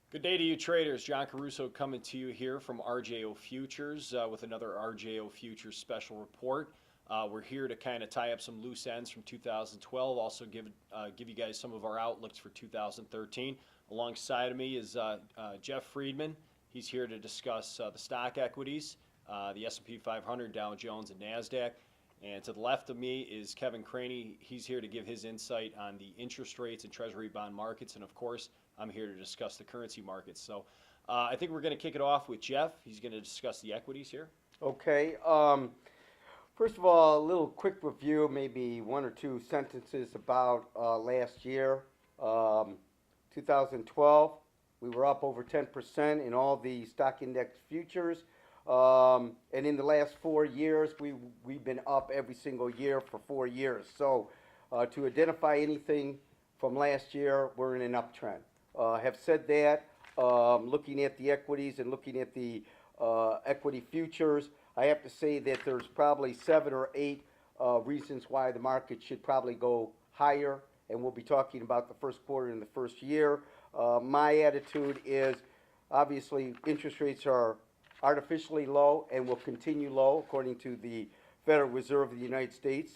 Good day to you traders. John Caruso coming to you here from RJO Futures with another RJO Futures special report. We're here to kind of tie up some loose ends from 2012, also give you guys some of our outlooks for 2013. Alongside of me is Jeff Friedman. He's here to discuss the stock equities, the S&P 500, Dow Jones, and NASDAQ. And to the left of me is Kevin Craney. He's here to give his insight on the interest rates and treasury bond markets. And of course, I'm here to discuss the currency markets. So I think we're going to kick it off with Jeff. He's going to discuss the equities here. Okay. First of all, a little quick review, maybe one or two sentences about last year. 2012, we were up over 10% in all the stock index futures. And in the last 4 years, we've been up every single year for 4 years. So to identify anything from last year, we're in an uptrend. Have said that, looking at the equities and looking at the equity futures, I have to say that there's probably 7 or 8 reasons why the market should probably go higher, and we'll be talking about the first quarter and the first year. My attitude is, obviously, interest rates are artificially low and will continue low, according to the Federal Reserve of the United States.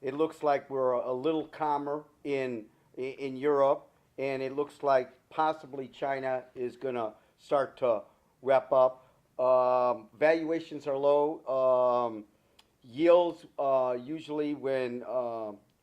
It looks like we're a little calmer in Europe, and it looks like possibly China is going to start to wrap up. Valuations are low. Yields, usually when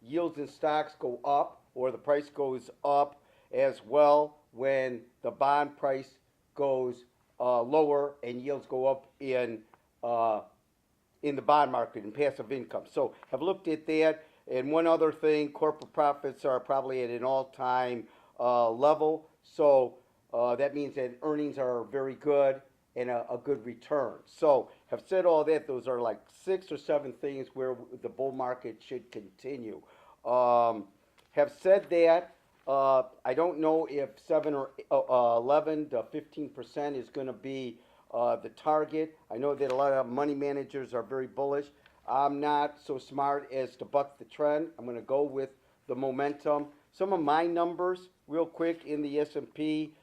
yields in stocks go up, or the price goes up as well when the bond price goes lower and yields go up in the bond market and passive income. So have looked at that. And one other thing, corporate profits are probably at an all-time level. So that means that earnings are very good and a good return. So have said all that. Those are like 6 or 7 things where the bull market should continue. Have said that. I don't know if 7 or 11 to 15% is going to be the target. I know that a lot of money managers are very bullish. I'm not so smart as to buck the trend. I'm going to go with the momentum. Some of my numbers, real quick, in the S&P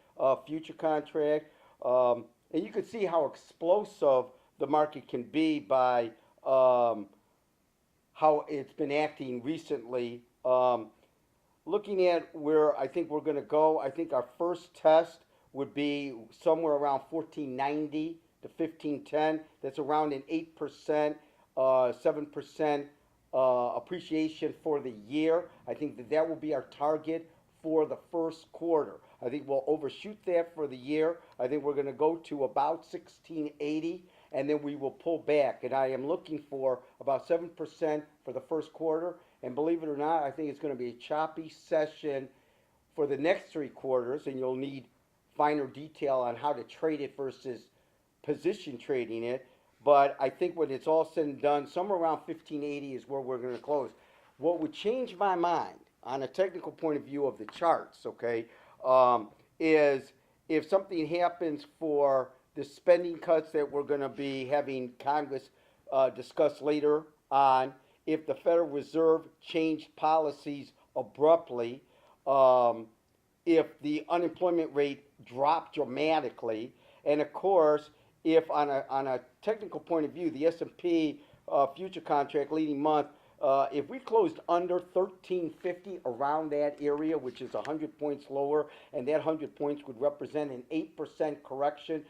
future contract, and you can see how explosive the market can be by how it's been acting recently. Looking at where I think we're going to go, I think our first test would be somewhere around 1490 to 1510. That's around an 8%, 7% appreciation for the year. I think that will be our target for the first quarter. I think we'll overshoot that for the year. I think we're going to go to about 1680, and then we will pull back. And I am looking for about 7% for the first quarter. And believe it or not, I think it's going to be a choppy session for the next 3 quarters, and you'll need finer detail on how to trade it versus position trading it. But I think when it's all said and done, somewhere around 1580 is where we're going to close. What would change my mind on a technical point of view of the charts, okay, is if something happens for the spending cuts that we're going to be having Congress discuss later on, if the Federal Reserve changed policies abruptly, if the unemployment rate dropped dramatically, and of course, if on a technical point of view, the S&P future contract leading month, if we closed under 1350 around that area, which is 100 points lower, and that 100 points would represent an 8% correction,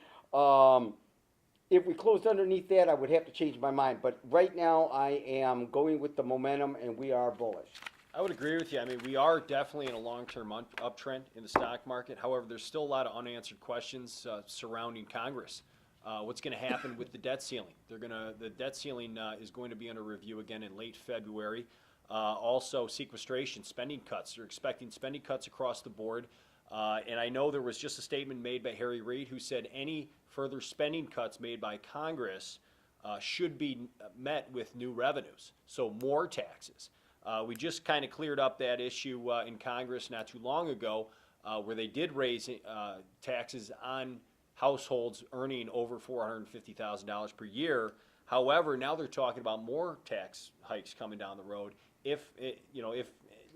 if we closed underneath that, I would have to change my mind. But right now, I am going with the momentum, and we are bullish. I would agree with you. I mean, we are definitely in a long-term uptrend in the stock market. However, there's still a lot of unanswered questions surrounding Congress. What's going to happen with the debt ceiling? The debt ceiling is going to be under review again in late February. Also, sequestration, spending cuts. They're expecting spending cuts across the board. And I know there was just a statement made by Harry Reid who said any further spending cuts made by Congress should be met with new revenues, so more taxes. We just kind of cleared up that issue in Congress not too long ago where they did raise taxes on households earning over $450,000 per year. However, now they're talking about more tax hikes coming down the road if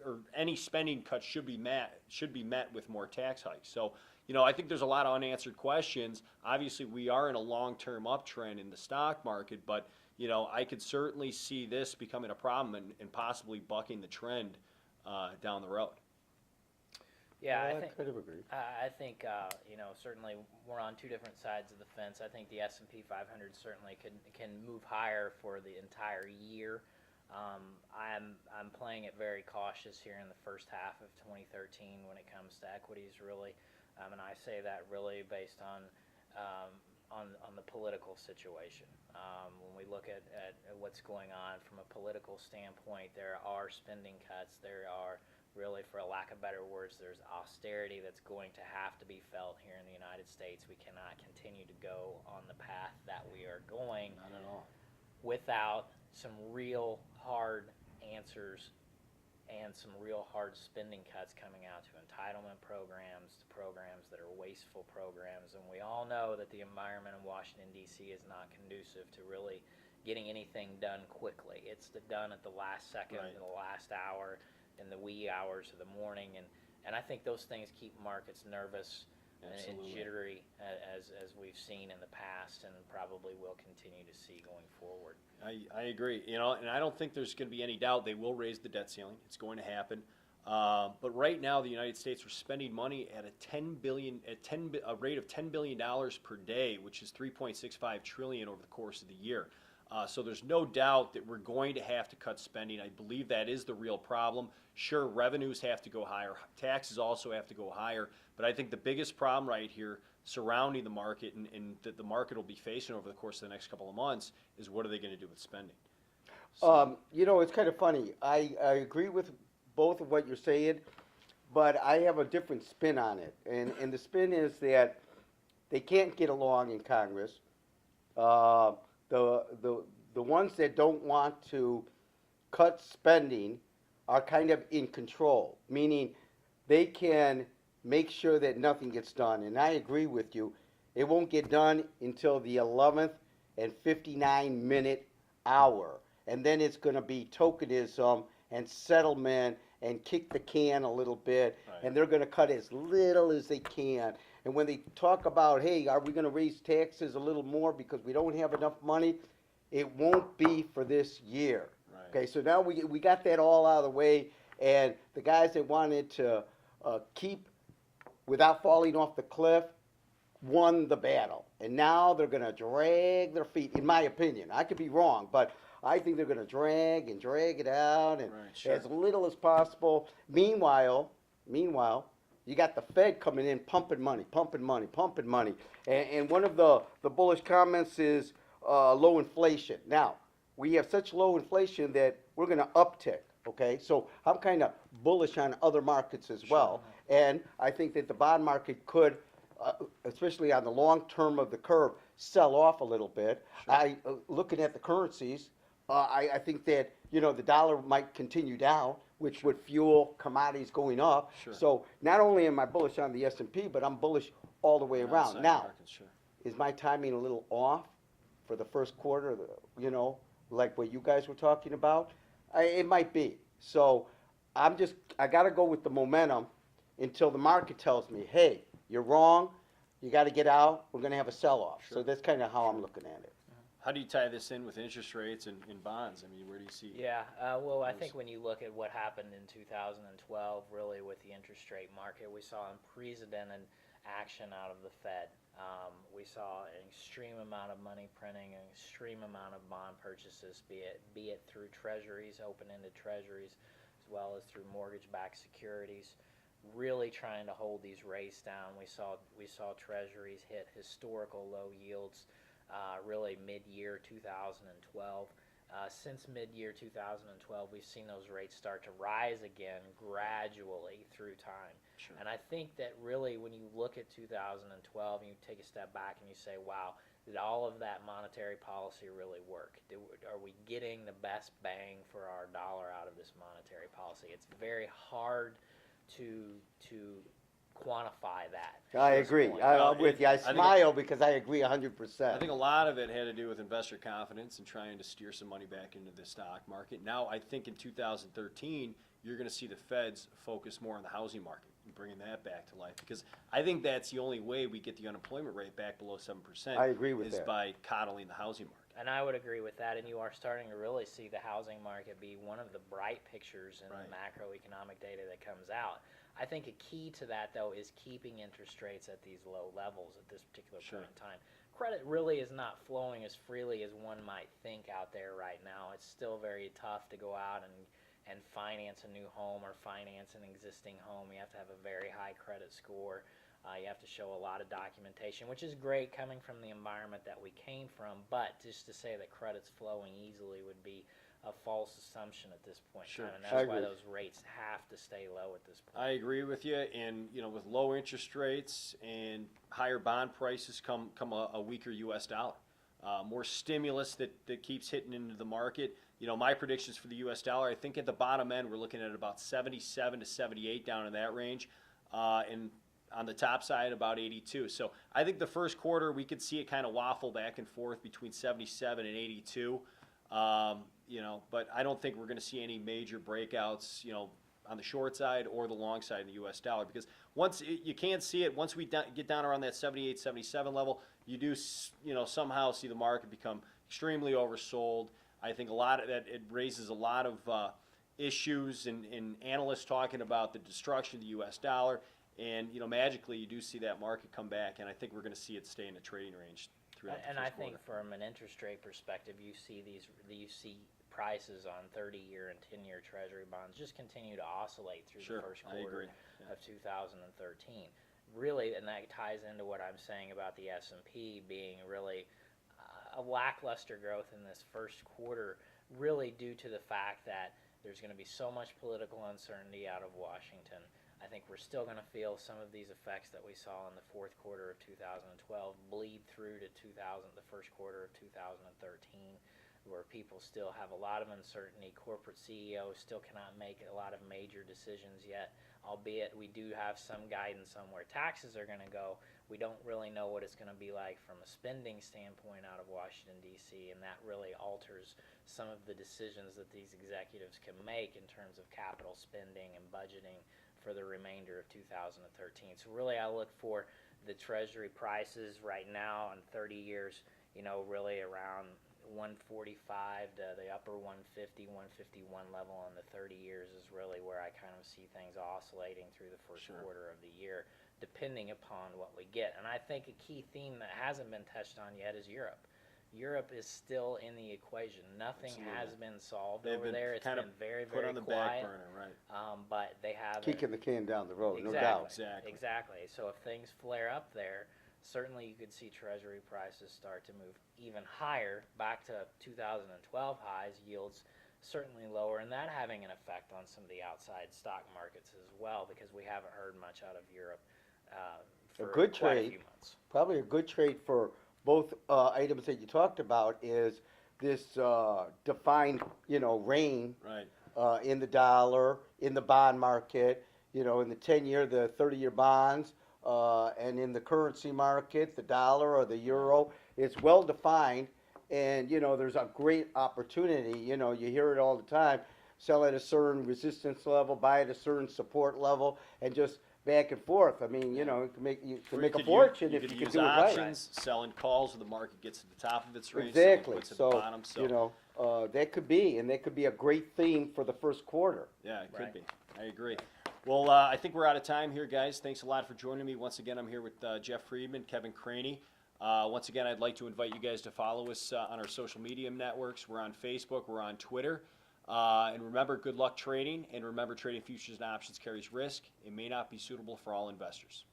or any spending cuts should be met with more tax hikes. So, I think there's a lot of unanswered questions. Obviously, we are in a long-term uptrend in the stock market, but I could certainly see this becoming a problem and possibly bucking the trend down the road. Yeah, Well, I think kind of agree. I think certainly we're on two different sides of the fence. I think the S&P 500 certainly can move higher for the entire year. I'm playing it very cautious here in the first half of 2013 when it comes to equities, really, and I say that really based on the political situation. When we look at what's going on from a political standpoint, there are spending cuts. There are really, for a lack of better words, there's austerity that's going to have to be felt here in the United States. We cannot continue to go on the path that we are going. Not at all. Without some real hard answers and some real hard spending cuts coming out to entitlement programs, to programs that are wasteful programs. And we all know that the environment in Washington, D.C. is not conducive to really getting anything done quickly. It's done at the last second, Right. the last hour, in the wee hours of the morning, and I think those things keep markets nervous and jittery, as we've seen in the past and probably will continue to see going forward. I agree. And I don't think there's going to be any doubt they will raise the debt ceiling. It's going to happen. But right now, the United States are spending money at a rate of $10 billion per day, which is $3.65 trillion over the course of the year. So there's no doubt that we're going to have to cut spending. I believe that is the real problem. Sure, revenues have to go higher. Taxes also have to go higher. But I think the biggest problem right here surrounding the market and that the market will be facing over the course of the next couple of months is what are they going to do with spending? So, It's kind of funny. I agree with both of what you're saying, but I have a different spin on it. And the spin is that they can't get along in Congress. The ones that don't want to cut spending are kind of in control, meaning they can make sure that nothing gets done. And I agree with you. It won't get done until the 11th and 59-minute hour. And then it's going to be tokenism and settlement and kick the can a little bit. Right. And they're going to cut as little as they can. And when they talk about, hey, are we going to raise taxes a little more because we don't have enough money, it won't be for this year. Right. Okay, so now we got that all out of the way, and the guys that wanted to keep without falling off the cliff won the battle. And now they're going to drag their feet, in my opinion. I could be wrong, but I think they're going to drag it out and Right, sure. as little as possible. Meanwhile, you got the Fed coming in, pumping money. And one of the bullish comments is low inflation. Now, we have such low inflation that we're going to uptick, okay? So I'm kind of bullish on other markets as well. And I think that the bond market could, especially on the long term of the curve, sell off a little bit. Looking at the currencies, I think that, the dollar might continue down, which would fuel commodities going up. Sure. So not only am I bullish on the S&P, but I'm bullish all the way around. Outside Now, markets, sure. is my timing a little off for the first quarter, like what you guys were talking about? It might be. So I got to go with the momentum until the market tells me, hey, you're wrong, you got to get out, we're going to have a sell-off. Sure. So that's kind of how I'm looking at it. How do you tie this in with interest rates and bonds? I mean, where do you see? Yeah, well, I think when you look at what happened in 2012, really with the interest rate market, we saw unprecedented action out of the Fed. We saw an extreme amount of money printing, an extreme amount of bond purchases, be it through treasuries, open-ended treasuries, as well as through mortgage-backed securities, really trying to hold these rates down. We saw treasuries hit historical low yields. Really mid-year 2012. Since mid-year 2012, we've seen those rates start to rise again gradually through time. Sure. And I think that really when you look at 2012 and you take a step back and you say, wow, did all of that monetary policy really work? Are we getting the best bang for our dollar out of this monetary policy? It's very hard to quantify that. I agree. I'm with you. I smile because I agree 100%. I think a lot of it had to do with investor confidence and trying to steer some money back into the stock market. Now, I think in 2013, you're going to see the Feds focus more on the housing market and bringing that back to life. Because I think that's the only way we get the unemployment rate back below 7%. I agree with is that. by coddling the housing market. And I would agree with that, and you are starting to really see the housing market be one of the bright pictures in the macroeconomic data that comes out. I think a key to that, though, is keeping interest rates at these low levels at this particular point in time. Credit really is not flowing as freely as one might think out there right now. It's still very tough to go out and finance a new home or finance an existing home. You have to have a very high credit score. You have to show a lot of documentation, which is great coming from the environment that we came from, but just to say that credit's flowing easily would be a false assumption at this point in time, and that's why those rates have to stay low at this point. I agree with you, and with low interest rates and higher bond prices come a weaker U.S. dollar. More stimulus that keeps hitting into the market. My predictions for the U.S. dollar, I think at the bottom end we're looking at about 77 to 78 down in that range, and on the top side about 82. So I think the first quarter we could see it kind of waffle back and forth between 77 and 82. But I don't think we're going to see any major breakouts, on the short side or the long side in the U.S. dollar, because you can't see it. Once we get down around that 78, 77 level, you do, somehow see the market become extremely oversold. I think a lot of that, it raises a lot of issues and analysts talking about the destruction of the U.S. dollar. And, magically you do see that market come back, and I think we're going to see it stay in the trading range throughout the And first I think quarter. from an interest rate perspective, you see prices on 30-year and 10-year Treasury bonds just continue to oscillate through the first quarter of 2013. Really, and that ties into what I'm saying about the S&P being really a lackluster growth in this first quarter, really due to the fact that there's going to be so much political uncertainty out of Washington. I think we're still going to feel some of these effects that we saw in the fourth quarter of 2012 bleed through to the first quarter of 2013, where people still have a lot of uncertainty. Corporate CEOs still cannot make a lot of major decisions yet, albeit we do have some guidance on where taxes are going to go. We don't really know what it's going to be like from a spending standpoint out of Washington, D.C., and that really alters some of the decisions that these executives can make in terms of capital spending and budgeting for the remainder of 2013. So really I look for the Treasury prices right now on 30 years, really around 145 to the upper 150, 151 level on the 30 years is really where I kind of see things oscillating through the first quarter of the year, depending upon what we get. And I think a key theme that hasn't been touched on yet is Europe. Europe is still in the equation. Nothing has been solved over there. It's been very, very put on the quiet. back burner, right? But they have Kicking the can down the road, exactly, no doubt. Exactly. So if things flare up there, certainly you could see Treasury prices start to move even higher, back to 2012 highs, yields certainly lower, and that having an effect on some of the outside stock markets as well, because we haven't heard much out of Europe for good quite trade. a few months. Probably a good trade for both items that you talked about is this defined, reign in the dollar, in the bond market, in the 10-year, the 30-year bonds, and in the currency market, the dollar or the euro. It's well defined, and there's a great opportunity. You hear it all the time. Sell at a certain resistance level, buy at a certain support level, and just back and forth. I mean, you can make a fortune if you can do it right. Options, selling calls when the market gets to the top of its range. Exactly. Puts at the bottom, that could be a great theme for the first quarter. Yeah, it could be. I agree. Well, I think we're out of time here, guys. Thanks a lot for joining me. Once again, I'm here with Jeff Friedman, Kevin Craney. Once again, I'd like to invite you guys to follow us on our social media networks. We're on Facebook. We're on Twitter. And remember, good luck trading. And remember, trading futures and options carries risk. It may not be suitable for all investors.